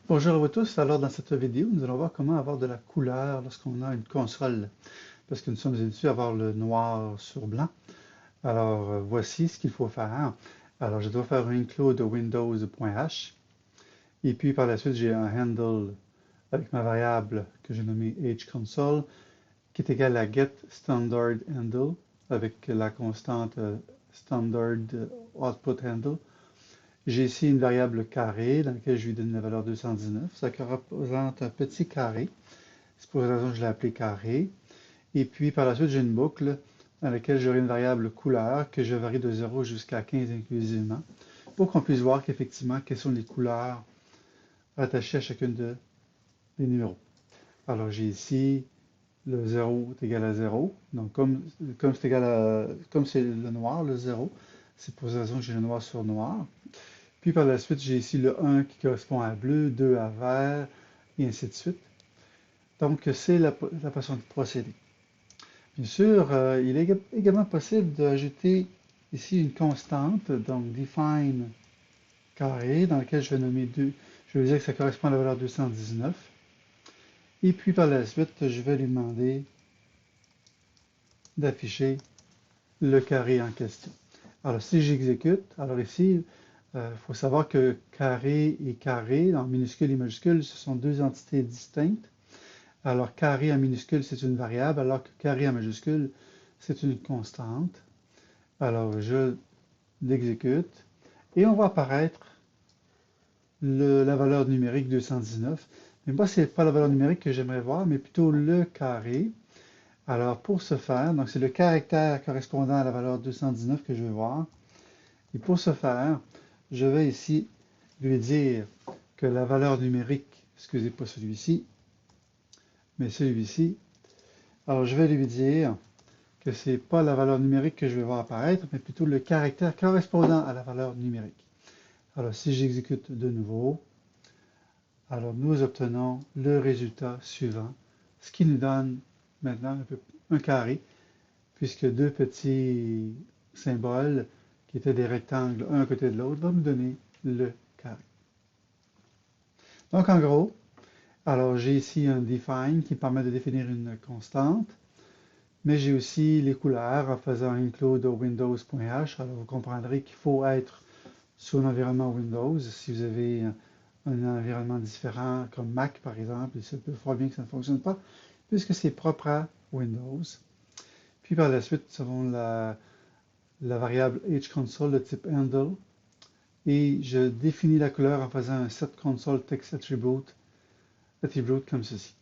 Bonjour à vous tous. Alors, dans cette vidéo, nous allons voir comment avoir de la couleur lorsqu'on a une console, parce que nous sommes habitués à avoir le noir sur blanc. Alors, voici ce qu'il faut faire. Alors, je dois faire un include windows.h, et puis par la suite, j'ai un handle avec ma variable que j'ai nommée hConsole, qui est égale à getStandardHandle, avec la constante standard output handle. J'ai ici une variable carré dans laquelle je lui donne la valeur 219. Ça représente un petit carré. C'est pour cette raison que je l'ai appelé carré. Et puis par la suite, j'ai une boucle dans laquelle j'aurai une variable couleur que je varie de 0 jusqu'à 15 inclusivement pour qu'on puisse voir qu'effectivement, quelles sont les couleurs rattachées à chacune des numéros. Alors j'ai ici le 0 est égal à 0. Donc comme c'est le noir, le 0, c'est pour cette raison que j'ai le noir sur noir. Puis par la suite, j'ai ici le 1 qui correspond à bleu, 2 à vert, et ainsi de suite. Donc, c'est la façon de procéder. Bien sûr, il est également possible d'ajouter ici une constante, donc define carré, dans laquelle je vais nommer 2. Je vais dire que ça correspond à la valeur 219. Et puis par la suite, je vais lui demander d'afficher le carré en question. Alors, si j'exécute, alors ici, il faut savoir que carré et carré, en minuscule et majuscule, ce sont deux entités distinctes. Alors, carré en minuscule, c'est une variable, alors que carré en majuscule, c'est une constante. Alors, je l'exécute et on va apparaître la valeur numérique 219. Mais moi, ce n'est pas la valeur numérique que j'aimerais voir, mais plutôt le carré. Alors, pour ce faire, donc c'est le caractère correspondant à la valeur 219 que je veux voir. Et pour ce faire, je vais ici lui dire que la valeur numérique, excusez pas celui-ci, mais celui-ci, alors je vais lui dire que ce n'est pas la valeur numérique que je vais voir apparaître, mais plutôt le caractère correspondant à la valeur numérique. Alors si j'exécute de nouveau, alors nous obtenons le résultat suivant, ce qui nous donne maintenant un carré, puisque deux petits symboles qui étaient des rectangles un à côté de l'autre vont nous donner le carré. Donc en gros, alors j'ai ici un define qui permet de définir une constante, mais j'ai aussi les couleurs en faisant include windows.h. Alors vous comprendrez qu'il faut être sur l'environnement Windows. Si vous avez un environnement différent comme Mac par exemple, il se peut fort bien que ça ne fonctionne pas puisque c'est propre à Windows. Puis par la suite, nous avons la variable hConsole de type handle et je définis la couleur en faisant un setConsoleTextAttribute comme ceci.